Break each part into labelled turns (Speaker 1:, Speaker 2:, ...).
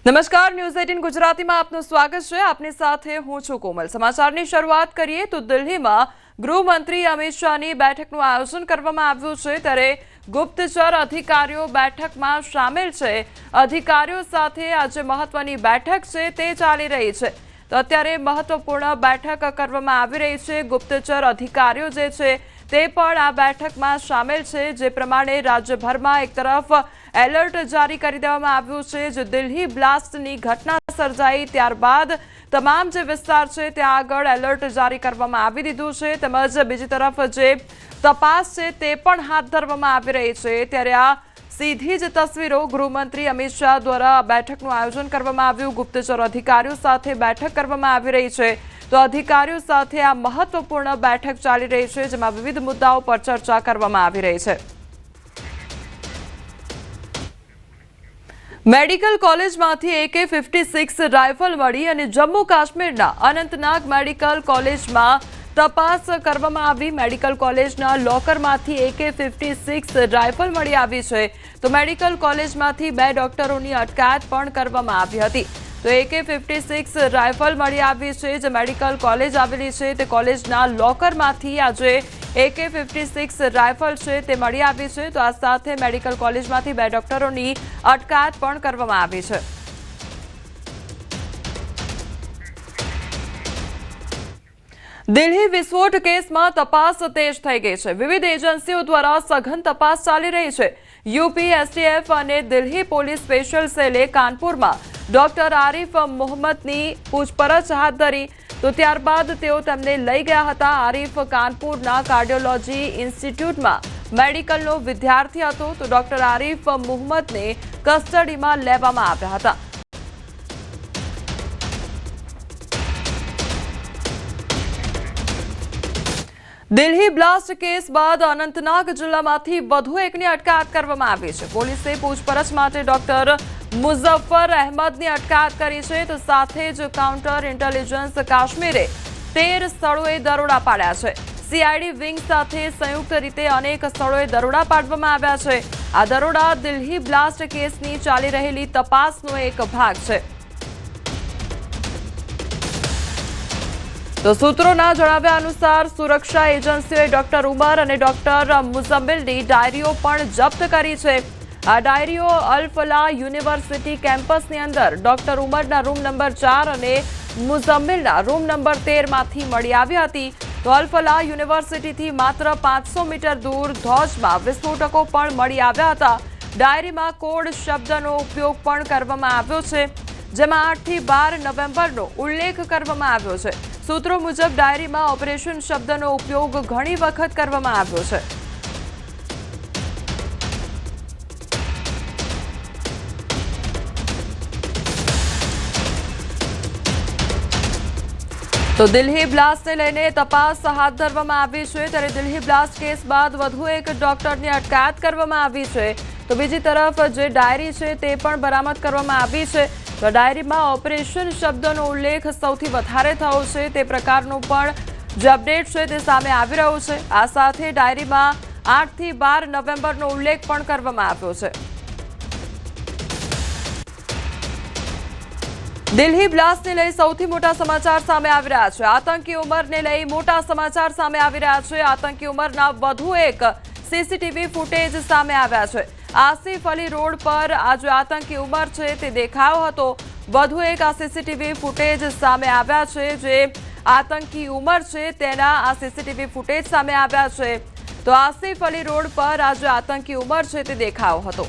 Speaker 1: નમસ્કાર, ન્યૂઝ 18 ગુજરાતીમાં આપનું સ્વાગત છે। આપની સાથે હું છું કોમલ। સમાચારની શરૂઆત કરીએ તો દિલ્હીમાં ગૃહમંત્રી અમિત શાહની બેઠકનું આયોજન કરવામાં આવ્યું છે, ત્યારે ગુપ્તચર અધિકારીઓ બેઠકમાં સામેલ છે। અધિકારીઓ સાથે આજે મહત્વની બેઠક છે તે ચાલી રહી છે, તો અત્યારે મહત્વપૂર્ણ બેઠક કરવામાં આવી રહી છે। ગુપ્તચર અધિકારીઓ જે છે તે પણ આ બેઠકમાં સામેલ છે, જે પ્રમાણે રાજ્યભરમાં એક તરફ એલર્ટ જારી કરી દેવામાં આવ્યું છે। જે દિલ્હી બ્લાસ્ટની ઘટના સર્જાઈ ત્યારબાદ તમામ જે વિસ્તાર છે ત્યાં આગળ એલર્ટ જારી કરવામાં આવી દીધું છે, તેમજ બીજી તરફ જે તપાસ છે તે પણ હાથ ધરવામાં આવી રહી છે। ત્યારે આ સીધી જ તસવીરો ગૃહમંત્રી અમિત શાહ દ્વારા બેઠકનું આયોજન કરવામાં આવ્યું। ગુપ્તચર અધિકારીઓ સાથે બેઠક કરવામાં આવી રહી છે, તો અધિકારીઓ સાથે આ મહત્વપૂર્ણ બેઠક ચાલી રહી છે, જેમાં વિવિધ મુદ્દાઓ પર ચર્ચા કરવામાં આવી રહી છે। મેડિકલ કોલેજમાંથી AK-56 રાઇફલ મળી અને જમ્મુ કાશ્મીરના અનંતનાગ મેડિકલ કોલેજમાં તપાસ કરવામાં આવી। મેડિકલ કોલેજના લોકરમાંથી AK-56 રાઇફલ મળી આવી છે, તો મેડિકલ કોલેજમાંથી 2 ડોક્ટરોની અટકાયત પણ કરવામાં આવી હતી। તો AK-56 રાઇફલ મળી આવી છે, જે મેડિકલ કોલેજ આવેલી છે તે કોલેજના લોકરમાંથી આજે AK-56 રાઇફલ છે તે મળી આવી છે, તો આ સાથે મેડિકલ કોલેજમાંથી 2 ડોક્ટરોની અટકાયત પણ કરવામાં આવી છે। દિલ્હી વિસ્ફોટ કેસમાં તપાસ તેજ થઈ ગઈ છે। વિવિધ એજન્સીઓ દ્વારા સઘન તપાસ ચાલી રહી છે। યુપી STF અને દિલ્હી પોલીસ સ્પેશિયલ સેલે કાનપુરમાં ડોક્ટર આરિફ મોહમ્મદની પૂછપરછ હાથ ધરી, તો ત્યારબાદ તેઓ તેમને લઈ ગયા હતા। આરિફ કાનપુરના કાર્ડિયોલોજી ઇન્સ્ટિટ્યૂટમાં મેડિકલનો વિદ્યાર્થી હતો, તો ડોક્ટર આરિફ મોહમ્મદને કસ્ટડીમાં લેવામાં આવ્યા હતા। દિલ્હી બ્લાસ્ટ કેસ બાદ અનંતનાગ જિલ્લામાંથી વધુ એકની અટકાયત કરવામાં આવી છે। પોલીસે પૂછપરછ માટે ડોક્ટર મુઝફ્ફર અહેમદની અટકાયત કરી છે, તો સાથે જ કાઉન્ટર ઇન્ટેલિજન્સ કાશ્મીરે 13 સ્થળોએ દરોડા પાડ્યા છે। CID વિંગ સાથે સંયુક્ત રીતે અનેક સ્થળોએ દરોડા પાડવામાં આવ્યા છે। આ દરોડા દિલ્હી બ્લાસ્ટ કેસની ચાલી રહેલી તપાસનો એક ભાગ છે। તો સૂત્રોના જણાવ્યા અનુસાર સુરક્ષા એજન્સીઓએ ડોક્ટર ઉમર અને ડોક્ટર મુઝમ્મિલની ડાયરીઓ પણ જપ્ત કરી છે। આ ડાયરીઓ અલ ફલાહ યુનિવર્સિટી કેમ્પસની અંદર ડોક્ટર ઉમરના રૂમ નંબર 4 અને મુઝમ્મિલના રૂમ નંબર 13 માંથી મળી આવી હતી। તો અલ ફલાહ યુનિવર્સિટીથી માત્ર 500 મીટર દૂર ધોજમાં વિસ્ફોટકો પણ મળી આવ્યા હતા। ડાયરીમાં કોડ શબ્દનો ઉપયોગ પણ કરવામાં આવ્યો છે, જેમાં 8 થી 12 નવેમ્બરનો ઉલ્લેખ કરવામાં આવ્યો છે। સૂત્રો મુજબ ડાયરીમાં ઓપરેશન શબ્દનો ઉપયોગ ઘણી વખત કરવામાં આવ્યો છે। તો દિલ્હી બ્લાસ્ટને લઈને તપાસ હાથ ધરવામાં આવી છે, ત્યારે દિલ્હી બ્લાસ્ટ કેસ બાદ વધુ એક ડોક્ટરની અટકાયત કરવામાં આવી છે, તો બીજી તરફ જે ડાયરી છે તે પણ બરામદ કરવામાં આવી છે। તો ડાયરીમાં ઓપરેશન શબ્દનો ઉલ્લેખ સૌથી વધારે થયો છે, તે પ્રકારનું પણ જે અપડેટ છે તે સામે આવી રહ્યું છે। આ સાથે ડાયરીમાં 8 થી 12 નવેમ્બરનો ઉલ્લેખ પણ કરવામાં આવ્યો છે। દિલ્હી બ્લાસ્ટને લઈ સૌથી મોટા સમાચાર સામે આવી રહ્યા છે। આતંકી ઉમરને લઈ મોટા સમાચાર સામે આવી રહ્યા છે। આતંકી ઉમરના વધુ એક CCTV ફૂટેજ સામે આવ્યા છે। આસિફ અલી રોડ પર આ જે આતંકી ઉમર છે તે દેખાયો હતો। વધુ એક આ CCTV ફૂટેજ સામે આવ્યા છે, જે આતંકી ઉમર છે તેના આ CCTV ફૂટેજ સામે આવ્યા છે। તો આસિફ અલી રોડ પર આ જે આતંકી ઉમર છે તે દેખાયો હતો।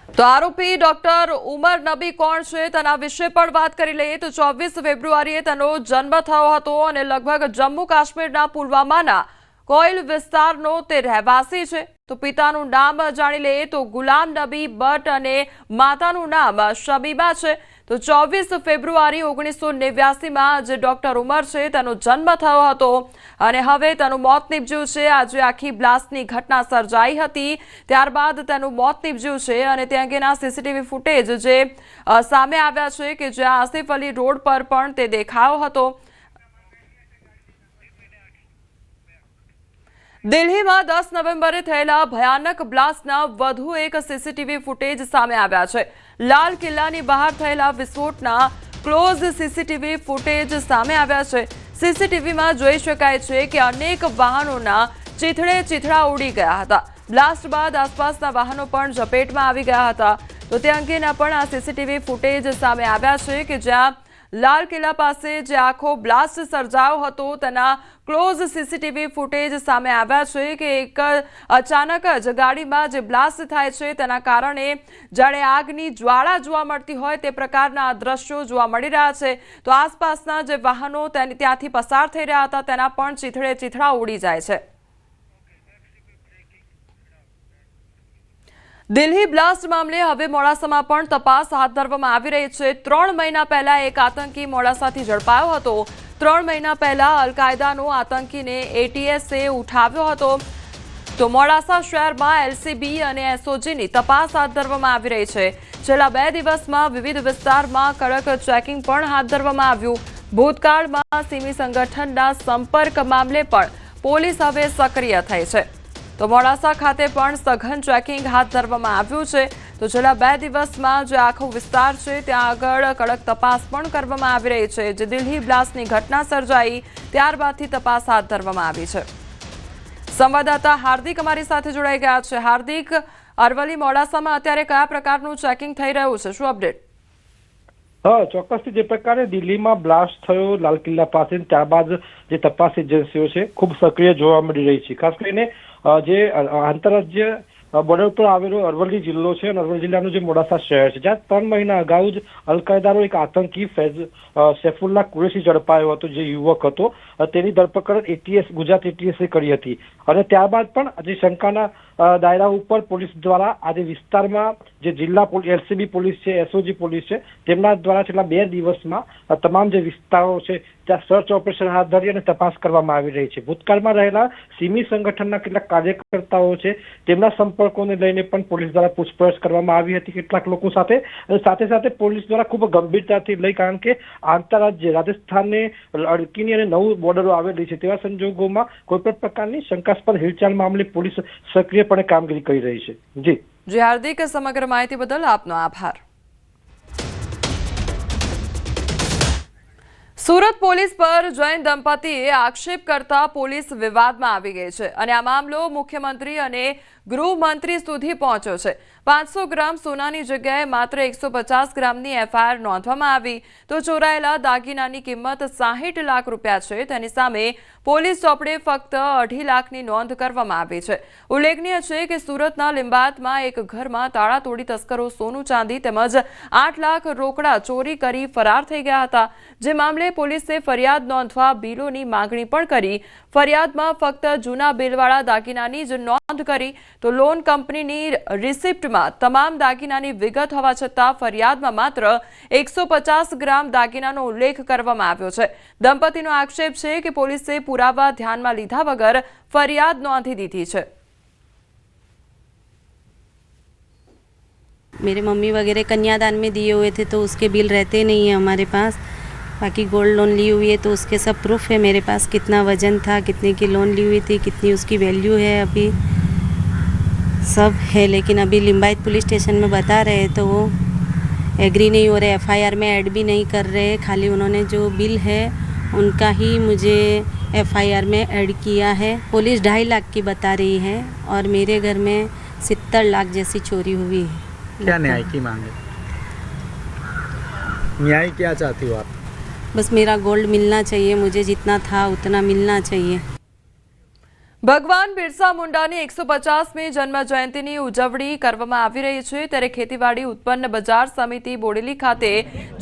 Speaker 1: તો આરોપી ડોક્ટર ઉમર નબી કોણ છે તેના વિશે પણ વાત કરી લઈએ, તો 24 ફેબ્રુઆરીએ તેનો જન્મ થયો હતો અને લગભગ જમ્મુ કાશ્મીરના પુલવામાના કોઇલ વિસ્તારનો તે રહેવાસી છે। તો પિતાનું નામ જાણી લઈએ તો ગુલામ નબી ભટ્ટ અને માતાનું નામ શબીબા છે। તો 24 ફેબ્રુઆરી 1989માં જે ડોક્ટર ઉમર છે તેનો જન્મ થયો હતો અને હવે તેનું મોત નીપજ્યું છે। આજે આખી બ્લાસ્ટની ઘટના સર્જાઈ હતી, ત્યારબાદ તેનું મોત નીપજ્યું છે અને તે અંગેના CCTV ફૂટેજ જે સામે આવ્યા છે કે જ્યાં આસિફ અલી રોડ પર પણ તે દેખાયો હતો। દિલ્હીમાં 10 નવેમ્બરે થયેલા ભયાનક બ્લાસ્ટના વધુ એક સીસીટીવી ફૂટેજ સામે આવ્યા છે. લાલ કિલ્લાની બહાર થયેલા વિસ્ફોટના ક્લોઝ સીસીટીવી ફૂટેજ સામે આવ્યા છે. સીસીટીવીમાં જોઈ શકાય છે કે અનેક વાહનોના ચીથડા ઉડી ગયા હતા. બ્લાસ્ટ બાદ આસપાસના વાહનો પણ ઝપેટમાં આવી ગયા હતા. તો તે અંગેના પણ આ સીસીટીવી ફૂટેજ સામે આવ્યા છે કે જ્યાં લાલ કિલ્લા પાસે જે આખો બ્લાસ્ટ સર્જાયો હતો તેના ક્લોઝ સીસીટીવી ફૂટેજ સામે આવ્યા છે કે એક અચાનક જ ગાડીમાં જે બ્લાસ્ટ થાય છે તેના કારણે જાણે આગની જ્વાળા જોવા મળતી હોય તે પ્રકારના દ્રશ્યો જોવા મળી રહ્યા છે. તો આસપાસના જે વાહનો ત્યાંથી પસાર થઈ રહ્યા હતા તેના પણ ચીથડા ઉડી જાય છે. દિલ્હી બ્લાસ્ટ મામલે હવે મોડાસામાં પણ તપાસ હાથ ધરવામાં આવી રહી છે. 3 મહિના પહેલા એક આતંકી મોડાસાથી ઝડપાયો હતો. 3 મહિના પહેલા અલ-કાયદાનો આતંકીને એટીએસે ઉઠાવ્યો હતો. તો મોડાસા શહેરમાં એલસીબી અને એસઓજીની તપાસ હાથ ધરવામાં આવી રહી છે. છેલ્લા 2 દિવસમાં વિવિધ વિસ્તારમાં કડક ચેકિંગ પણ હાથ ધરવામાં આવ્યું. ભૂતકાળમાં સિમી સંગઠનના સંપર્ક મામલે પણ પોલીસ હવે સક્રિય થઈ છે. તો મોડાસા ખાતે પણ સઘન ચેકિંગ હાથ ધરવામાં આવ્યું છે. તો છેલ્લા 2 દિવસમાં જે આખો વિસ્તાર છે ત્યાં આગળ કડક તપાસ પણ કરવામાં આવી રહી છે. જે દિલ્હી બ્લાસ્ટની ઘટના સર્જાઈ ત્યારબાદથી તપાસ હાથ ધરવામાં આવી છે. સંવાદદાતા હાર્દિક અમારી સાથે જોડાઈ ગયા છે. હાર્દિક, અરવલ્લી મોડાસામાં અત્યારે કયા પ્રકારનું ચેકિંગ થઈ રહ્યું છે, શું અપડેટ?
Speaker 2: ચોક્કસથી જે પ્રકારે દિલ્હીમાં બ્લાસ્ટ થયો લાલ કિલ્લા પાસે, ત્યારબાદ જે તપાસ એજન્સીઓ છે ખૂબ સક્રિય જોવા મળી રહી છે. ખાસ કરીને જે આંતરરાજ્ય બોર્ડર પર આવેલો અરવલ્લી જિલ્લો છે અને અરવલ્લી જિલ્લાનું જે મોડાસા શહેર છે, જ્યાં 3 મહિના અગાઉ જ અલ-કાયદાનો એક આતંકી સૈફુલ્લા કુરેશી ઝડપાયો હતો. જે યુવક હતો તેની ધરપકડ ગુજરાત એટીએસે કરી હતી અને ત્યારબાદ પણ જે શંકાના દાયરા ઉપર પોલીસ દ્વારા આજે વિસ્તારમાં જે જિલ્લા એલસીબી પોલીસ છે, એસઓજી પોલીસ છે, તેમના દ્વારા છેલ્લા 2 દિવસમાં તમામ જે વિસ્તારો છે ત્યાં સર્ચ ઓપરેશન હાથ ધરી અને તપાસ કરવામાં આવી રહી છે. ભૂતકાળમાં રહેલા સિમી સંગઠનના કેટલાક કાર્યકર્તાઓ છે તેમના સંપર્કોને લઈને પણ પોલીસ દ્વારા પૂછપરછ કરવામાં આવી હતી કેટલાક લોકો સાથે. અને સાથે પોલીસ દ્વારા ખૂબ ગંભીરતાથી લઈ, કારણ કે આંતરરાજ્ય રાજસ્થાનને અડકીની અને 9 બોર્ડરો આવેલી છે તેવા સંજોગોમાં કોઈ પણ પ્રકારની શંકાસ્પદ હિલચાલ મામલે પોલીસ સક્રિયપણે કામગીરી કરી રહી છે.
Speaker 1: જી હાર્દિક, સમગ્ર માહિતી બદલ આપનો આભાર. સુરત પોલીસ પર જૈન દંપતીએ આક્ષેપ કરતા પોલીસ વિવાદમાં આવી ગઈ છે અને આ મામલો મુખ્યમંત્રી અને ગૃહમંત્રી સુધી પહોંચ્યો છે. 500 ગ્રામ સોનાની જગ્યાએ માત્ર 150 ગ્રામની એફઆઈઆર નોંધવામાં આવી. તો ચોરાયેલા દાગીનાની કિંમત 60 લાખ રૂપિયા છે. તેની સામે પોલીસ ચોપડે ફક્ત 2.5 લાખની નોંધ કરવામાં આવી છે. ઉલ્લેખનીય છે કે સુરતના લિંબાયતમાં એક ઘરમાં તાળા તોડી તસ્કરો સોનું ચાંદી તેમજ 8 લાખ રોકડા ચોરી કરી ફરાર થઈ ગયા હતા. જે મામલે પોલીસે ફરિયાદ નોંધવા બિલોની માંગણી પણ કરી. ફરિયાદમાં ફક્ત જૂના બિલવાળા દાગીનાની જ નોંધ કરી. તો લોન કંપનીની રિસિપ્ટમાં તમામ દાગીનાની વિગત હોવા છતાં ફરિયાદમાં માત્ર 150 ગ્રામ દાગીનાનો ઉલ્લેખ કરવામાં આવ્યો છે. દંપતીનો આક્ષેપ છે કે પોલીસે પુરાવા ધ્યાનમાં લીધા વગર ફરિયાદ નોંધી દીધી છે.
Speaker 3: मेरे मम्मी वगैरह कन्यादान में दिए हुए थे तो उसके बिल रहते नहीं हैं हमारे पास. बाकी गोल्ड लोन ली हुई है तो उसके सब प्रूफ है मेरे पास, कितना वजन था, कितने की लोन ली हुई थी, कितनी उसकी वैल्यू है, अभी सब है. लेकिन अभी लिंबायत पुलिस स्टेशन में बता रहे तो वो एग्री नहीं हो रहे, एफआईआर में ऐड भी नहीं कर रहे. खाली उन्होंने जो बिल है उनका ही मुझे एफआईआर में ऐड किया है. पुलिस 2.5 लाख की बता रही है और मेरे घर में 70 लाख जैसी चोरी हुई है.
Speaker 4: क्या न्याय की मांग है? न्याय क्या चाहती हो आप?
Speaker 3: बस मेरा गोल्ड मिलना चाहिए, मुझे जितना था उतना मिलना चाहिए.
Speaker 1: ભગવાન બિરસા મુંડાની 150મી જન્મ જયંતિની ઉજવણી કરવામાં આવી રહી છે. ત્યારે ખેતીવાડી ઉત્પન્ન બજાર સમિતિ બોડેલી ખાતે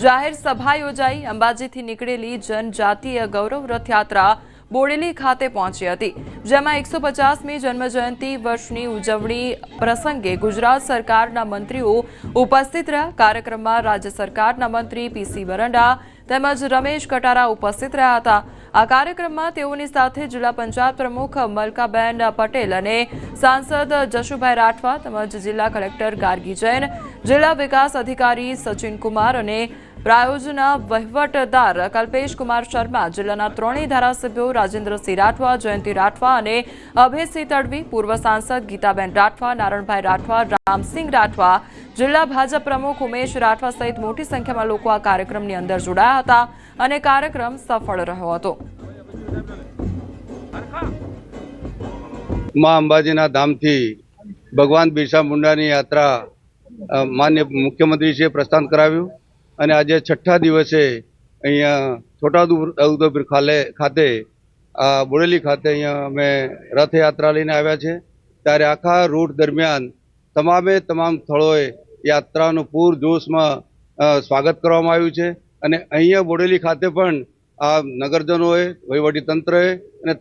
Speaker 1: જાહેર સભા યોજાઈ. અંબાજીથી નીકળેલી જનજાતીય ગૌરવ રથયાત્રા બોડેલી ખાતે પહોંચી હતી, જેમાં 150મી જન્મજયંતિ વર્ષની ઉજવણી પ્રસંગે ગુજરાત સરકારના મંત્રીઓ ઉપસ્થિત રહ્યા. કાર્યક્રમમાં રાજ્ય સરકારના મંત્રી પીસી બરંડા તેમજ રમેશ કટારા ઉપસ્થિત રહ્યા હતા. આ કાર્યક્રમમાં તેઓની સાથે જિલ્લા પંચાયત પ્રમુખ મલકાબેન પટેલ અને સાંસદ જશુભાઈ રાઠવા તેમજ જિલ્લા કલેક્ટર ગાર્ગી જૈન, જિલ્લા વિકાસ અધિકારી સચિન કુમાર અને પ્રાયોજના વહીવટદાર કલ્પેશ કુમાર શર્મા, જિલ્લાના ત્રણેય ધારાસભ્યો રાજેન્દ્રસિંહ રાઠવા, જયંતિ રાઠવા અને અભયસિંહ તડવી, પૂર્વ સાંસદ ગીતાબેન રાઠવા, નારણભાઈ રાઠવા, રામસિંહ રાઠવા, જિલ્લા ભાજપ પ્રમુખ ઉમેશ રાઠવા સહિત મોટી સંખ્યામાં લોકો આ કાર્યક્રમની અંદર જોડાયા હતા અને કાર્યક્રમ સફળ રહ્યો હતો.
Speaker 5: માં અંબાજીના ધામથી ભગવાન બિરસા મુંડાની યાત્રા માન્ય મુખ્યમંત્રીશ્રીએ પ્રસ્થાન કરાવ્યું અને આજે છઠ્ઠા દિવસે અહીંયા છોટાઉદેપુર ખાતે બોડેલી ખાતે અહીંયા અમે રથયાત્રા લઈને આવ્યા છે. ત્યારે આખા રૂટ દરમિયાન તમામ સ્થળોએ યાત્રાનું પૂરજોશમાં સ્વાગત કરવામાં આવ્યું છે અને અહીંયા બોડેલી ખાતે પણ આ નગરજનોએ, વહીવટીતંત્રએ અને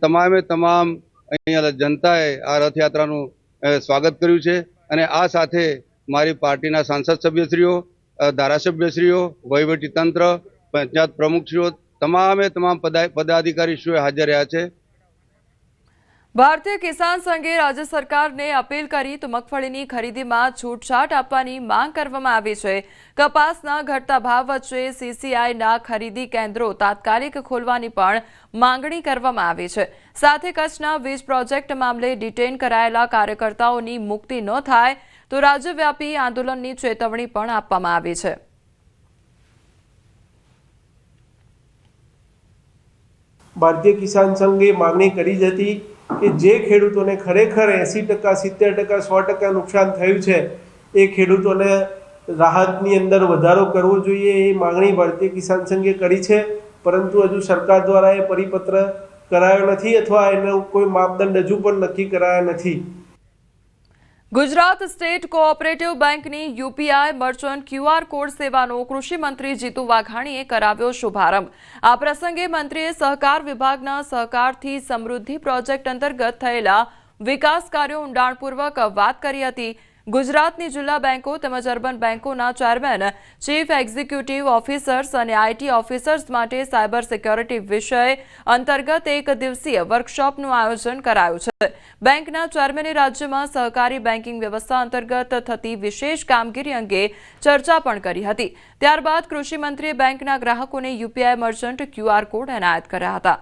Speaker 5: તમામ અહીંયા જનતાએ આ રથયાત્રાનું સ્વાગત કર્યું છે. અને આ સાથે મારી પાર્ટીના સાંસદ સભ્યશ્રીઓ, ધારાસભ્યશ્રીઓ, વહીવટીતંત્ર, પંચાયત પ્રમુખશ્રીઓ, તમામ પદાધિકારીશ્રીઓ હાજર રહ્યા છે.
Speaker 1: ભારતીય કિસાન સંઘે રાજ્ય સરકારને અપીલ કરી તો મગફળીની ખરીદીમાં છૂટછાટ આપવાની માંગ કરવામાં આવી છે. કપાસના ઘટતા ભાવ વચ્ચે CCIના ખરીદી કેન્દ્રો તાત્કાલિક ખોલવાની પણ માંગણી કરવામાં આવી છે. સાથે કચ્છના વીજ પ્રોજેક્ટ મામલે ડિટેઇન કરાયેલા કાર્યકર્તાઓની મુક્તિ ન થાય તો રાજ્યવ્યાપી આંદોલનની ચેતવણી પણ આપવામાં આવી છે.
Speaker 6: ભારતીય કિસાન સંઘે માંગણી કરી હતી કે જે ખેડૂતોને ખરેખર 80%, 70%, 100% નુકસાન થયું છે એ ખેડૂતોને રાહતની અંદર વધારો કરવો જોઈએ, એ માંગણી ભારતીય કિસાન સંઘે કરી છે. પરંતુ હજુ સરકાર દ્વારા એ પરિપત્ર કરાયો નથી અથવા એનો કોઈ માપદંડ હજુ પણ નક્કી કરાયા નથી.
Speaker 1: ગુજરાત સ્ટેટ કોઓપરેટિવ બેંકની UPI મર્ચન્ટ QR કોડ સેવાનો કૃષિ મંત્રી જીતુ વાઘાણીએ કરાવ્યો શુભારંભ. આ પ્રસંગે મંત્રીએ સહકાર વિભાગના સહકારથી સમૃદ્ધિ પ્રોજેક્ટ અંતર્ગત થયેલા વિકાસ કાર્યો ઊંડાણપૂર્વક વાત કરી હતી. ગુજરાતની જિલ્લા બેંકો તેમજ અર્બન બેંકોના ચેરમેન, ચીફ એક્ઝિક્યુટિવ ઓફિસર્સ અને IT ઓફિસર્સ માટે સાયબર સિક્યોરિટી વિષય અંતર્ગત એક દિવસીય વર્કશોપનું આયોજન કરાયું છે. બેંકના ચેરમેને રાજ્યમાં સહકારી બેન્કિંગ વ્યવસ્થા અંતર્ગત થતી વિશેષ કામગીરી અંગે ચર્ચા પણ કરી હતી. ત્યારબાદ કૃષિ મંત્રીએ બેંકના ગ્રાહકોને UPI મર્ચન્ટ QR કોડ એનાયત કર્યા હતા.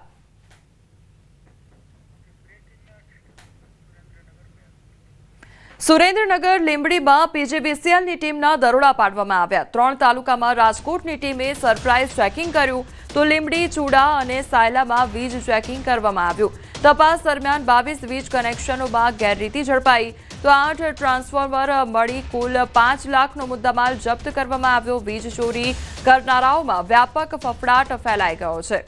Speaker 1: સુરેન્દ્રનગર લીંબડીમાં PGVCLની ટીમના દરોડા પાડવામાં આવ્યા. 3 તાલુકામાં રાજકોટની ટીમે સરપ્રાઇઝ ચેકિંગ કર્યું તો લીંબડી, ચૂડા અને સાયલામાં વીજ ચેકિંગ કરવામાં આવ્યું. તપાસ દરમિયાન 22 વીજ કનેક્શનોમાં ગેરરીતિ ઝડપાઈ તો 8 ટ્રાન્સફોર્મર મળી કુલ 5 લાખનો મુદ્દામાલ જપ્ત કરવામાં આવ્યો. વીજ ચોરી કરનારાઓમાં વ્યાપક ફફડાટ ફેલાઈ ગયો છે.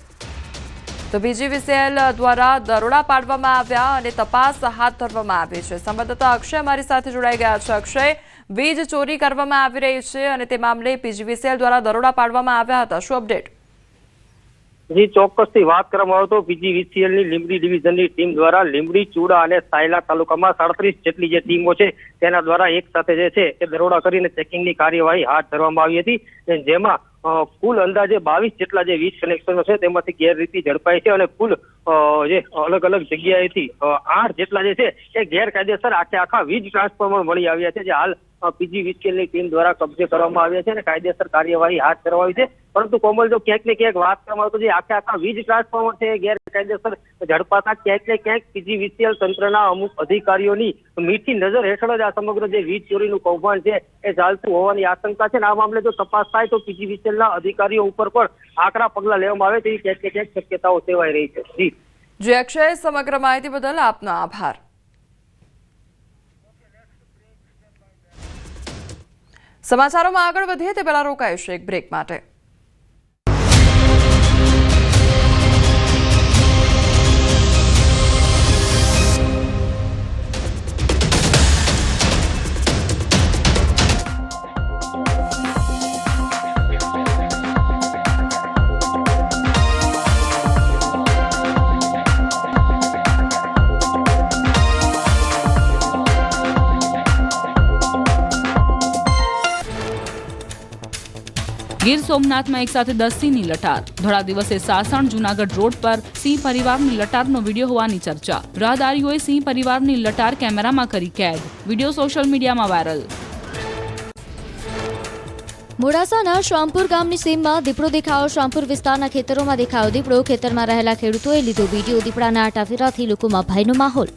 Speaker 1: તો PGVCL દ્વારા દરોડા પાડવામાં આવ્યા અને તપાસ હાથ ધરવામાં આવી છે. સંવાદદાતા અક્ષય અમારી સાથે જોડાઈ ગયા છે. અક્ષય, વીજ ચોરી કરવામાં આવી રહી છે અને તે મામલે PGVCL દ્વારા દરોડા પાડવામાં આવ્યા હતા, શું અપડેટ?
Speaker 7: જી, ચોક્કસથી વાત કરવામાં આવે તો PGVCLની લીંબડી ડિવિઝનની ટીમ દ્વારા લીંબડી, ચૂડા અને સાયલા તાલુકામાં 37 જેટલી જે ટીમો છે તેના દ્વારા એક સાથે જે છે એ દરોડા કરીને ચેકિંગની કાર્યવાહી હાથ ધરવામાં આવી હતી. જેમાં કુલ અંદાજે 22 જેટલા જે વીજ કનેક્શનો છે તેમાંથી ગેરરીતિ ઝડપાઈ છે અને કુલ જે અલગ અલગ જગ્યાએથી 8 જેટલા જે છે એ ગેરકાયદેસર આખા વીજ ટ્રાન્સફોર્મર મળી આવ્યા છે, જે હાલ PGVCLની ટીમ દ્વારા કબજે કરવામાં આવ્યા છે અને કાયદેસર કાર્યવાહી હાથ ધરવામાં આવી છે. પરંતુ કોમલ, જો ક્યાંક ને ક્યાંક વાત કરવામાં આવે તો જે આખા વીજ ટ્રાન્સફોર્મર છે એ ગેરકાયદેસર ઝડપાતા ક્યાંક ને ક્યાંક PGVCL તંત્રના અમુક અધિકારીઓની મીઠી નજર હેઠળ જ આ સમગ્ર જે વીજ ચોરીનું કૌભાંડ છે એ ચાલતું હોવાની આશંકા છે. આ મામલે જો તપાસ થાય તો PGVCLના અધિકારીઓ ઉપર પણ આકરા પગલાં લેવામાં આવે તેવી ક્યાંક ને ક્યાંક શક્યતાઓ સેવાઈ રહી છે.
Speaker 1: જી અક્ષય, સમગ્ર માહિતી બદલ આપનો આભાર. સમાચારોમાં આગળ વધીએ તે પહેલા રોકાઈશું એક બ્રેક માટે.
Speaker 8: ગીર સોમનાથમાં એક સાથે 10 સિંહની લટાર. ધોળા દિવસે સાસણ જૂનાગઢ રોડ પર સિંહ પરિવારની લટારનો વિડીયો હોવાની ચર્ચા. રાહદારીઓએ સિંહ પરિવારની લટાર કેમેરામાં કરી કેદ. વિડીયો સોશિયલ મીડિયામાં વાયરલ.
Speaker 9: મોડાસાના શ્યામપુર ગામની સીમમાં દીપડો દેખાયો. શ્યામપુર વિસ્તારના ખેતરોમાં દેખાયો દીપડો. ખેતરમાં રહેલા ખેડૂતોએ લીધો વિડીયો. દીપડાના આટાફેરાથી લોકોમાં ભયનો માહોલ.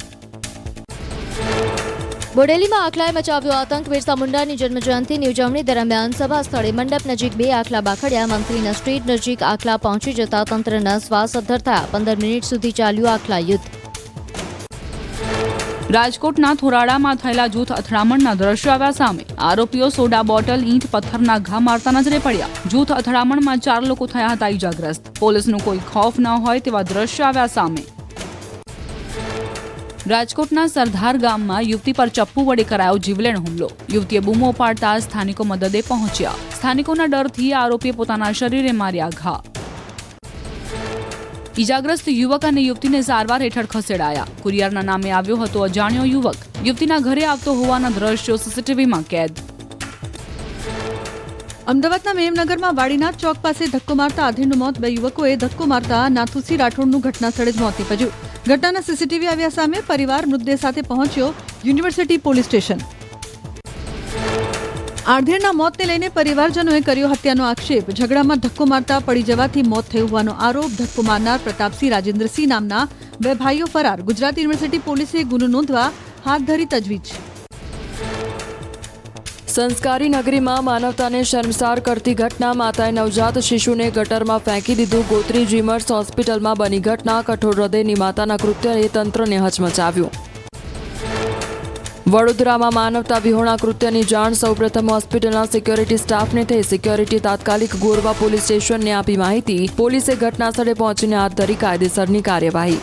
Speaker 9: બોડેલીમાં આખલાએ મચાવ્યો આતંક. બિરસા મુંડાની જન્મજયંતિની ઉજવણી દરમિયાન સભા સ્થળે મંડપ નજીક 2 આખલા બાખડ્યા. મંત્રીના સ્ટ્રીટ નજીક આખલા પહોંચી જતા તંત્રના શ્વાસ અદ્ધર થયા. 15 મિનિટ સુધી ચાલ્યું આખલા યુદ્ધ.
Speaker 8: રાજકોટના થોરાડામાં થયેલા જૂથ અથડામણના દ્રશ્યો આવ્યા સામે. આરોપીઓ સોડા બોટલ, ઈંટ, પથ્થરના ઘા મારતા નજરે પડ્યા. જૂથ અથડામણમાં 4 લોકો થયા હતા ઈજાગ્રસ્ત. પોલીસનો કોઈ ખૌફ ન હોય તેવા દ્રશ્યો આવ્યા સામે. રાજકોટના સરદાર ગામમાં યુવતી પર ચપ્પુ વડે કરાયો જીવલેણ હુમલો. યુવતીએ બૂમો પાડતા સ્થાનિકો મદદે પહોંચ્યા. સ્થાનિકોના ડરથી આરોપીએ પોતાના શરીરે માર્યા ઘા. ઈજાગ્રસ્ત યુવક અને યુવતીને સારવાર હેઠળ ખસેડાયા. કુરિયરના નામે આવ્યો હતો અજાણ્યો યુવક. યુવતીના ઘરે આવતો હોવાના દ્રશ્યો સીસીટીવીમાં કેદ.
Speaker 10: અમદાવાદના મેમનગરમાં વાડીનાથ ચોક પાસે ધક્કો મારતા આધેડનું મોત. 2 યુવકોએ ધક્કો મારતા નાથુસી રાઠોડનું ઘટના સ્થળે જ મોત નીપજ્યું. ઘટનાના સીસીટીવી આવ્યા સામે. પરિવાર મૃતદેહ સાથે પહોંચ્યો યુનિવર્સિટી પોલીસ સ્ટેશન. આધેડના મોતને લઈને પરિવારજનોએ કર્યો હત્યાનો આક્ષેપ. ઝઘડામાં ધક્કો મારતા પડી જવાથી મોત થયું હોવાનો આરોપ. ધક્કો મારનાર પ્રતાપસિંહ રાજેન્દ્રસિંહ નામના 2 ભાઈઓ ફરાર. ગુજરાત યુનિવર્સિટી પોલીસે ગુનો નોંધવા હાથ ધરી તજવીજ.
Speaker 1: સંસ્કારી નગરીમાં માનવતાને શર્મસાર કરતી ઘટના. માતાએ નવજાત શિશુને ગટરમાં ફેંકી દીધું. ગોત્રી જીમર્સ હોસ્પિટલમાં બની ઘટના. કઠોર હૃદયની માતાના કૃત્યએ તંત્રને હચમચાવ્યું. વડોદરામાં માનવતા વિહોણા કૃત્યની જાણ સૌપ્રથમ હોસ્પિટલના સિક્યોરિટી સ્ટાફને થઈ. સિક્યોરિટી તાત્કાલિક ગોરવા પોલીસ સ્ટેશનને આપી માહિતી. પોલીસે ઘટનાસ્થળે પહોંચીને હાથ ધરી કાયદેસરની કાર્યવાહી.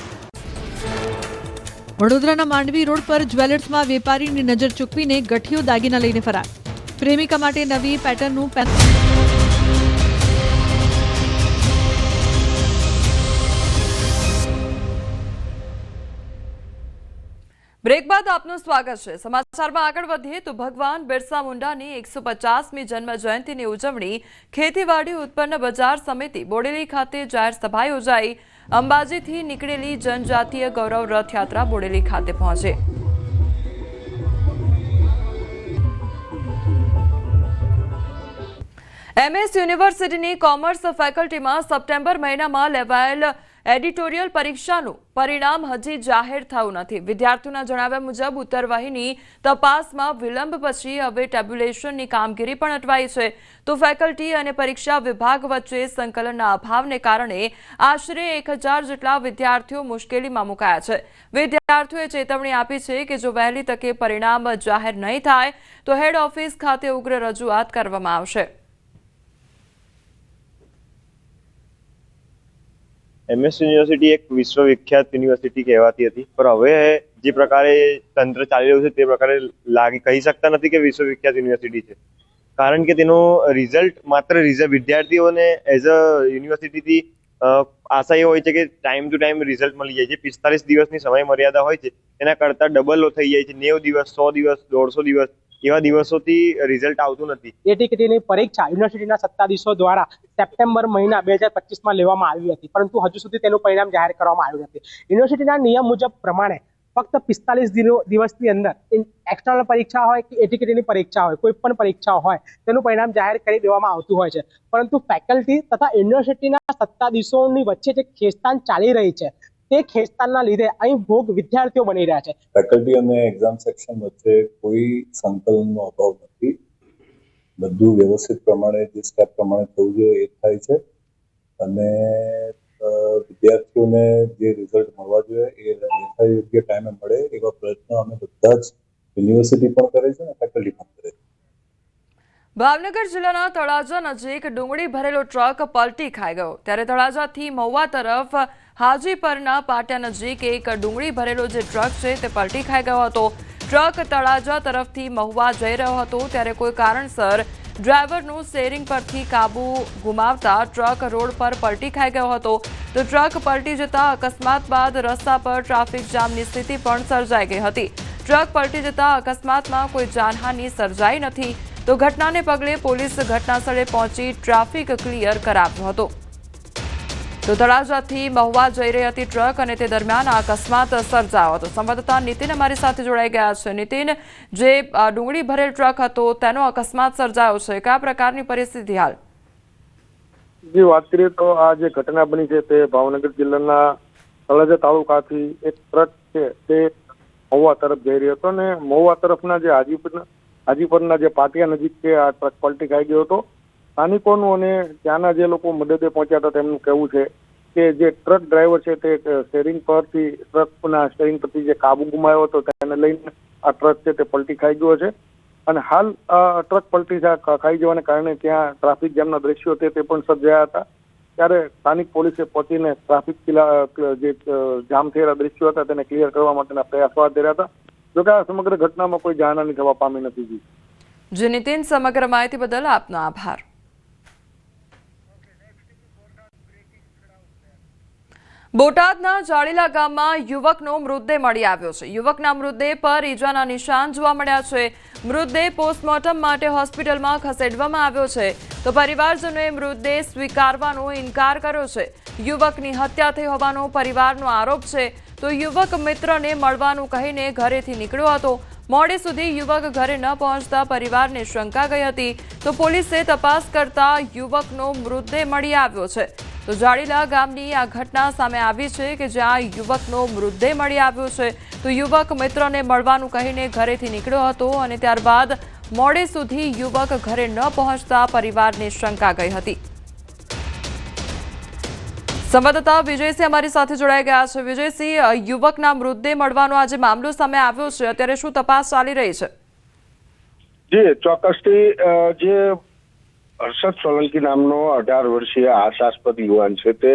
Speaker 10: વડોદરાના માંડવી રોડ પર જ્વેલર્સમાં વેપારીની નજર ચૂકવીને ગઠિયો દાગીના લઈને ફરાર. પ્રેમિકા માટે નવી પેટર્નનું
Speaker 1: બ્રેક બાદ આપનું સ્વાગત છે. સમાચારમાં આગળ વધીએ તો ભગવાન બિરસા મુંડાની 150મી જન્મ જયંતિની ઉજવણી ખેતીવાડી ઉત્પન્ન બજાર સમિતિ બોડેલી ખાતે જાહેર સભા યોજાઈ. અંબાજીથી નીકળેલી જનજાતીય ગૌરવ રથયાત્રા બોડેલી ખાતે પહોંચે. MS યુનિવર્સિટીની કોમર્સ ફેકલ્ટીમાં સપ્ટેમ્બર મહિનામાં લેવાયેલ એડિટોરિયલ પરીક્ષાનું પરિણામ હજી જાહેર થયું નથી. વિદ્યાર્થીઓના જણાવ્યા મુજબ ઉત્તરવહીની તપાસમાં વિલંબ પછી હવે ટેબ્યુલેશનની કામગીરી પણ અટવાઈ છે. તો ફેકલ્ટી અને પરીક્ષા વિભાગ વચ્ચે સંકલનના અભાવને કારણે આશરે 1000 જેટલા વિદ્યાર્થીઓ મુશ્કેલીમાં મુકાયા છે. વિદ્યાર્થીઓએ ચેતવણી આપી છે કે જો વહેલી તકે પરિણામ જાહેર નહીં થાય તો હેડ ઓફિસ ખાતે ઉગ્ર રજૂઆત કરવામાં આવશે.
Speaker 11: MS યુનિવર્સિટી એક વિશ્વવિખ્યાત યુનિવર્સિટી કહેવાતી હતી, પણ હવે જે પ્રકારે તંત્ર ચાલી રહ્યું છે તે પ્રકારે કહી શકતા નથી કે વિશ્વવિખ્યાત યુનિવર્સિટી છે. કારણ કે તેનો રિઝલ્ટ માત્ર વિદ્યાર્થીઓને એઝ અ યુનિવર્સિટીથી આશા એ હોય છે કે ટાઈમ ટુ ટાઈમ રિઝલ્ટ મળી જાય છે. 45 દિવસની સમય મર્યાદા હોય છે એના કરતાં ડબલ થઈ જાય છે. 90 દિવસ, 100 દિવસ, 150 દિવસ એવા દિવસોથી રિઝલ્ટ આવતું નથી.
Speaker 12: એટીકેટીની પરીક્ષા યુનિવર્સિટીના સત્તાધીશો દ્વારા સપ્ટેમ્બર મહિના 2025માં લેવામાં આવી હતી, પરંતુ હજુ સુધી તેનું પરિણામ જાહેર કરવામાં આવ્યું નથી. યુનિવર્સિટીના નિયમ મુજબ પ્રમાણે ફક્ત 45 દિવસની અંદર એક્સટર્નલ પરીક્ષા હોય કે એટીકેટીની પરીક્ષા હોય, કોઈ પણ પરીક્ષા હોય તેનું પરિણામ જાહેર કરી દેવામાં આવતું હોય છે. પરંતુ ફેકલ્ટી તથા યુનિવર્સિટીના સત્તાધીશોની વચ્ચે જે ખેંચતાણ ચાલી રહી છે તે ખેંચતાણના લીધે અહીં ભોગ વિદ્યાર્થીઓ બની રહ્યા છે.
Speaker 13: ફેકલ્ટી અને એક્ઝામ સેક્શન વચ્ચે કોઈ સંકલનનો અભાવ નથી. બધું વ્યવસ્થિત પ્રમાણે જે સ્ટેપ પ્રમાણે થવું જોઈએ એ થાય છે અને વિદ્યાર્થીઓને જે રિઝલ્ટ મળવા જોઈએ એ યોગ્ય ટાઈમે મળે એવા પ્રયત્નો અમે બધા જ યુનિવર્સિટી પણ કરે છે અને ફેકલ્ટી પણ કરે છે.
Speaker 1: ભાવનગર જિલ્લાના તળાજા નજીક ડુંગળી ભરેલો ટ્રક પલટી ખાઈ ગયો. ત્યારે તળાજાથી મહુવા તરફ હાજીપરના પાટિયા નજીક એક ડુંગળી ભરેલો જે ટ્રક છે તે પલટી ખાઈ ગયો હતો. ટ્રક તળાજા તરફથી મહુવા જઈ રહ્યો હતો ત્યારે કોઈ કારણસર ડ્રાઈવરનું સ્ટીયરિંગ પરથી કાબુ ગુમાવતા ટ્રક રોડ પર પલટી ખાઈ ગયો હતો. તો ટ્રક પલટી જતા અકસ્માત બાદ રસ્તા પર ટ્રાફિક જામની સ્થિતિ પણ સર્જાઈ ગઈ હતી. ટ્રક પલટી જતા અકસ્માતમાં કોઈ જાનહાનિ સર્જાઈ નથી. તો ઘટનાને પગલે પોલીસ ઘટનાસ્થળે પહોંચી ટ્રાફિક ક્લિયર કરાવ્યો હતો. તો તળાજાથી મહુવા જઈ રહી હતી ટ્રક અને તે દરમિયાન આ અકસ્માત સર્જાયો હતો। સંવાદદાતા નીતિન અમારી સાથે જોડાઈ ગયા છે। નીતિન, જે ડુંગળી ભરેલ ટ્રક હતો તેનો અકસ્માત સર્જાયો છે, કયા પ્રકારની પરિસ્થિતિ હાલ?
Speaker 14: જી, વાત કરીએ તો આ જે ઘટના બની છે તે ભાવનગર જિલ્લાના તળાજા તાલુકાથી એક ટ્રક છે તે મહુવા તરફ જઈ રહ્યો હતો અને મહુવા તરફના જે હાજીપરના જે પાટિયા નજીક છે આ ટ્રક પલટી ખાઈ ગયો હતો। સ્થાનિકોનું અને ત્યાંના જે લોકો મદદે પહોંચ્યા હતા તેમનું કહેવું છે કે જે ટ્રક ડ્રાઈવર છે તે ટ્રકના સ્ટેરિંગ પરથી જે કાબુ ગુમાવ્યો હતો તેને લઈને આ ટ્રક છે તે પલટી ખાઈ ગયો છે અને હાલ ટ્રક પલટી ખાઈ જવાને કારણે ત્યાં ટ્રાફિક જામના દ્રશ્યો તે પણ સર્જાયા હતા। ત્યારે સ્થાનિક પોલીસે પહોંચીને ટ્રાફિક જે જામ થયેલા દ્રશ્યો હતા તેને ક્લિયર કરવા માટેના પ્રયાસો હાથ ધર્યા હતા। જોકે આ સમગ્ર ઘટનામાં કોઈ જાનહાની થવા પામી નથી।
Speaker 1: જી નીતિન, સમગ્ર માહિતી બદલ આપનો આભાર। બોટાદના જાળીલા ગામમાં યુવકનો મૃતદેહ મળી આવ્યો છે। યુવકના મૃતદેહ પર ઈજાના નિશાન જોવા મળ્યા છે। મૃતદેહ પોસ્ટમોર્ટમ માટે હોસ્પિટલમાં ખસેડવામાં આવ્યો છે, તો પરિવારજનોએ મૃતદેહ સ્વીકારવાનો ઇનકાર કર્યો છે। યુવકની હત્યા થઈ હોવાનો પરિવારનો આરોપ છે, તો યુવક મિત્રને મળવાનું કહીને ઘરેથી નીકળ્યો હતો। મોડે સુધી યુવક ઘરે ન પહોંચતા પરિવારને શંકા ગઈ હતી, તો પોલીસે તપાસ કરતા યુવકનો મૃતદેહ મળી આવ્યો છે। તો જાળીલા ગામની આ ઘટના સામે આવી છે કે જ્યાં યુવકનો મૃતદેહ મળી આવ્યો છે, તો યુવક મિત્રને મળવાનું કહીને ઘરેથી નીકળ્યો હતો અને ત્યારબાદ મોડે સુધી યુવક ઘરે ન પહોંચતા પરિવારને શંકા ગઈ હતી। સંવાદદાતા વિજયસિંહ અમારી સાથે જોડાઈ ગયા છે। વિજયસિંહ, યુવકના મૃતદેહ મળવાનો આજે મામલો સામે આવ્યો છે, અત્યારે શું તપાસ ચાલી રહી છે?
Speaker 14: જી, ચોક્કસથી જે હર્ષદ સોલંકી નામનો 18 વર્ષીય આશાસ્પદ યુવાન છે તે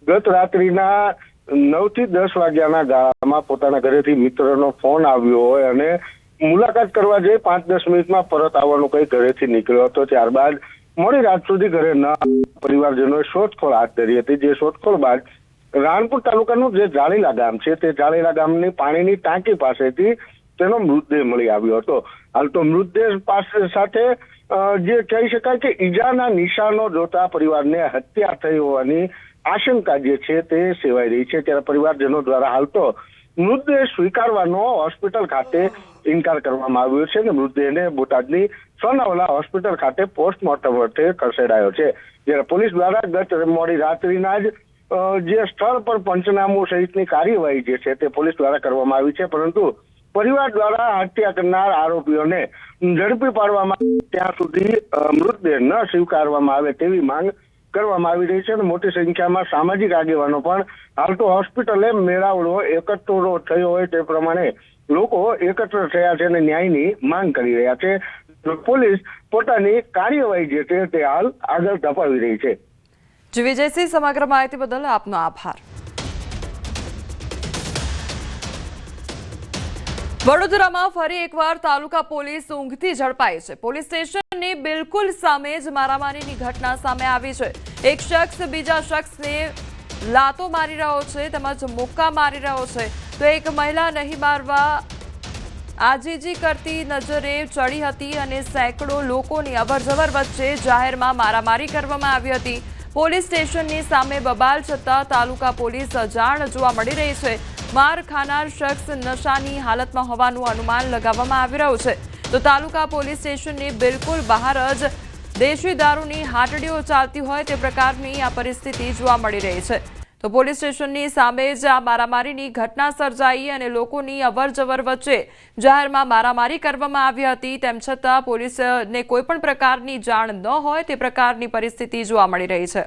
Speaker 14: ગત રાત્રિના 9 થી 10 વાગ્યાના ગાળામાં પોતાના ઘરેથી મિત્રનો ફોન આવ્યો હોય અને મુલાકાત કરવા જઈ 5-10 મિનિટમાં પરત આવવાનું કઈ ઘરેથી નીકળ્યો હતો। ત્યારબાદ મોડી રાત સુધી ઘરે ન પરિવારજનોએ શોધખોળ હાથ ધરી હતી। જે શોધખોળ બાદ રાણપુર તાલુકાનું જે જાળીલા ગામ છે તે જાળીલા ગામની પાણીની ટાંકી પાસેથી તેનો મૃતદેહ મળી આવ્યો હતો। હાલ તો મૃતદેહ સાથે જે કહી શકાય કે ઈજાના નિશાનો જોતા પરિવારને હત્યા થઈ હોવાની આશંકા જે છે તે સેવાઈ રહી છે। ત્યારે પરિવારજનો દ્વારા હાલ તો મૃતદેહ સ્વીકારવાનો હોસ્પિટલ ખાતે ઇનકાર કરવામાં આવ્યો છે અને મૃતદેહને બોટાદની સોનાવાલા હોસ્પિટલ ખાતે પોસ્ટમોર્ટમ અર્થે ખસેડાયો છે। જ્યારે પોલીસ દ્વારા ગત મોડી રાત્રિના જ જે સ્થળ પર પંચનામું સહિતની કાર્યવાહી જે છે તે પોલીસ દ્વારા કરવામાં આવી છે, પરંતુ પરિવાર દ્વારા હત્યા કરનાર આરોપીઓને ઝડપી પાડવામાં ત્યાં સુધી મૃતદેહ ન સ્વીકારવામાં આવે તેવી માંગ કરવામાં આવી રહી છે અને મોટી સંખ્યામાં સામાજિક આગેવાનો પણ હાલ તો હોસ્પિટલે મેળાવડો એકત્ર થયો હોય તે પ્રમાણે લોકો એકત્ર થયા છે અને ન્યાયની માંગ કરી રહ્યા છે। પોલીસ પોતાની કાર્યવાહી જે છે તે હાલ આગળ ધપાવી રહી છે।
Speaker 1: જી વિજયસિંહ, સમગ્ર માહિતી બદલ આપનો આભાર। વડોદરામાં ફરી એકવાર તાલુકા પોલીસ ઊંઘથી ઝડપાઈ છે। પોલીસ સ્ટેશનની બિલકુલ સામે જ મારામારીની ઘટના સામે આવી છે। એક શખ્સ બીજા શખ્સને લાતો મારી રહ્યો છે તેમજ મુક્કા મારી રહ્યો છે, તો એક મહિલા નહીં મારવા આજીજી કરતી નજરે ચડી હતી અને સેંકડો લોકોની અવરજવર વચ્ચે જાહેરમાં મારામારી કરવામાં આવી હતી। પોલીસ સ્ટેશનની સામે બબાલ છતાં તાલુકા પોલીસ અજાણ જોવા મળી રહી છે। માર ખાનાર શખ્સ નશાની હાલતમાં હોવાનું અનુમાન લગાવવામાં આવી રહ્યું છે, તો તાલુકા પોલીસ સ્ટેશનની બિલકુલ બહાર જ દેશી દારૂની હાટડીઓ ચાલતી હોય તે પ્રકારની આ પરિસ્થિતિ જોવા મળી રહી છે। તો પોલીસ સ્ટેશનની સામે જ આ મારામારીની ઘટના સર્જાઈ અને લોકોની અવરજવર વચ્ચે જાહેરમાં મારામારી કરવામાં આવી હતી, તેમ છતાં પોલીસને કોઈ પણ પ્રકારની જાણ ન હોય તે પ્રકારની પરિસ્થિતિ જોવા મળી રહી છે।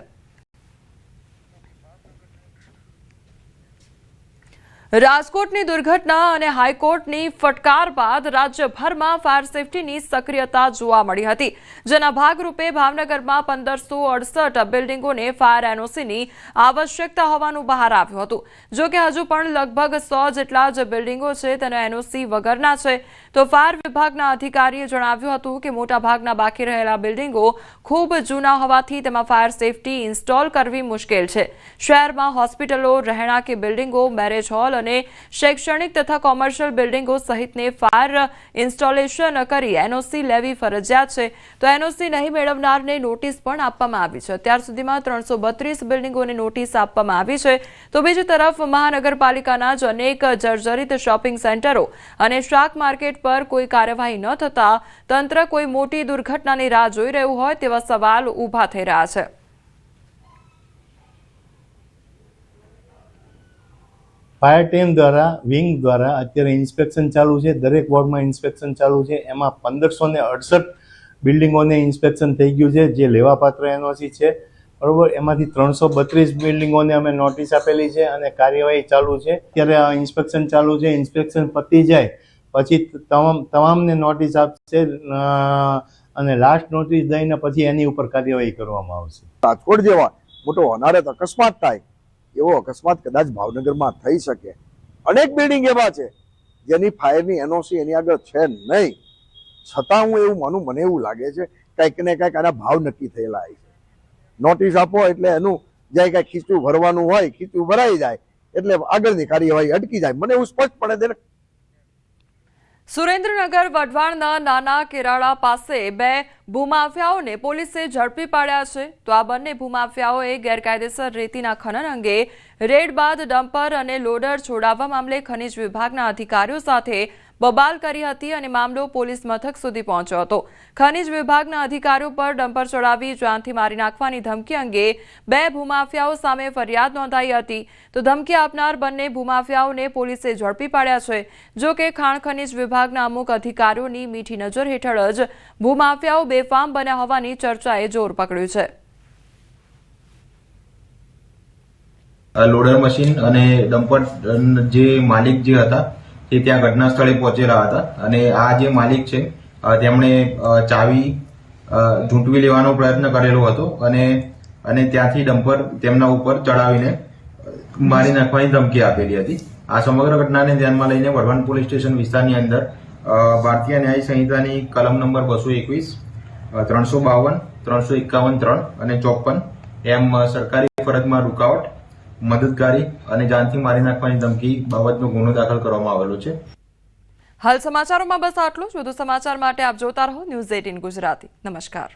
Speaker 1: રાજકોટની દુર્ઘટના અને હાઈકોર્ટની ફટકાર બાદ રાજ્યભરમાં ફાયર સેફટીની સક્રિયતા જોવા મળી હતી, જેના ભાગરૂપે ભાવનગરમાં 1568 બિલ્ડિંગોને ફાયર એનઓસીની આવશ્યકતા હોવાનું બહાર આવ્યું હતું। જો કે હજુ પણ લગભગ 100 જેટલા જ બિલ્ડિંગો છે તેનો એનઓસી વગરના છે। તો ફાયર વિભાગના અધિકારીએ જણાવ્યું હતું કે મોટાભાગના બાકી રહેલા બિલ્ડિંગો ખૂબ જૂના હોવાથી તેમાં ફાયર સેફટી ઇન્સ્ટોલ કરવી મુશ્કેલ છે. શહેરમાં હોસ્પિટલો, રહેણાંકી બિલ્ડિંગો, મેરેજ હોલ અને શૈક્ષણિક તથા કોમર્શિયલ બિલ્ડિંગો સહિતને ફાયર ઇન્સ્ટોલેશન કરી એનઓસી લેવી ફરજિયાત છે. તો એનઓસી નહીં મેળવનારને નોટિસ પણ આપવામાં આવી છે. અત્યાર સુધીમાં 332 બિલ્ડિંગોને નોટિસ આપવામાં આવી છે. તો બીજી તરફ મહાનગરપાલિકાના જ અનેક જર્જરિત શોપિંગ સેન્ટરો અને શાક માર્કેટ પર કોઈ કાર્યવાહી ન થતા તંત્ર કોઈ મોટી દુર્ઘટનાની રાહ જોઈ રહ્યું હોય તેવા સવાલ ઊભા થઈ રહ્યા છે.
Speaker 15: ફાયર ટીમ દ્વારા વિંગ દ્વારા અત્યારે ઇન્સ્પેક્શન ચાલુ છે. દરેક વોર્ડમાં ઇન્સ્પેક્શન ચાલુ છે. એમાં 1568 બિલ્ડિંગોને ઇન્સ્પેક્શન થઈ ગયું છે જે લેવાપાત્ર એનઓસી છે, બરોબર. એમાંથી 332 બિલ્ડિંગોને અમે નોટિસ આપેલી છે અને કાર્યવાહી ચાલુ છે. અત્યારે ઇન્સ્પેક્શન ચાલુ છે. ઇન્સ્પેક્શન પતી જાય પછી તમામને નોટિસ આપશે અને લાસ્ટ નોટિસ દઈને પછી એની ઉપર કાર્યવાહી કરવામાં આવશે.
Speaker 16: રાજકોટ જેવા મોટો હોનારત અકસ્માત થાય એવો અકસ્માત કદાચ ભાવનગરમાં થઈ શકે. અનેક બિલ્ડિંગ એવા છે જેની ફાયરની એનઓસી એની આગળ છે નહીં, છતાં હું એવું માનું, મને એવું લાગે છે કંઈક ને કંઈક આના ભાવ નક્કી થયેલા છે. નોટિસ આપો એટલે એનું જાય કંઈક ખીચું ભરવાનું હોય, ખીચું ભરાઈ જાય એટલે આગળની કાર્યવાહી અટકી જાય. મને એવું સ્પષ્ટપણે
Speaker 1: સુરેન્દ્રનગર વઢવાણના નાના કેરાળા પાસે 2 ભૂમાફિયાઓને પોલીસે ઝડપી પાડ્યા છે. તો આ બંને ભૂમાફિયાઓએ ગેરકાયદેસર રેતીના ખનન અંગે રેડ બાદ ડમ્પર અને લોડર છોડાવવા મામલે ખનીજ વિભાગના અધિકારીઓ સાથે બબાલ કરી હતી અને મામલો પોલીસ મથક સુધી પહોંચ્યો હતો. ખનીજ વિભાગના અધિકારીઓ પર ડમ્પર ચડાવી જાનથી મારી નાખવાની ધમકી અંગે 2 ભૂમાફિયાઓ સામે ફરિયાદ નોંધાઈ હતી. તો ધમકી આપનાર બંને ભૂમાફિયાઓને પોલીસે ઝડપી પાડ્યા છે. જો કે ખાણ ખનીજ વિભાગના અમુક અધિકારીઓની મીઠી નજર હેઠળ જ ભૂમાફિયાઓ બેફામ બન્યા હોવાની ચર્ચાએ જોર પકડ્યું છે.
Speaker 17: લોડર મશીન અને ડમ્પર જે માલિક જે હતા તે ત્યાં ઘટના સ્થળે પહોંચેલા હતા અને આ જે માલિક છે તેમણે ચાવી ઝૂંટવી લેવાનો પ્રયત્ન કરેલો હતો અને ત્યાંથી ડમ્પર તેમના ઉપર ચડાવીને મારી નાખવાની ધમકી આપેલી હતી. આ સમગ્ર ઘટનાને ધ્યાનમાં લઈને વઢવાણ પોલીસ સ્ટેશન વિસ્તારની અંદર ભારતીય ન્યાય સંહિતાની કલમ નંબર 221, 352, 351(3) અને 54 એમ સરકારી ફરજમાં રૂકાવટ, મદદગારી અને જાનથી મારી નાખવાની ધમકી બાબતનો ગુનો દાખલ કરવામાં આવેલો છે.
Speaker 1: હાલ સમાચારોમાં બસ આટલું જ. વધુ સમાચાર માટે આપ જોતા રહો ન્યૂઝ 18 ગુજરાતી. નમસ્કાર.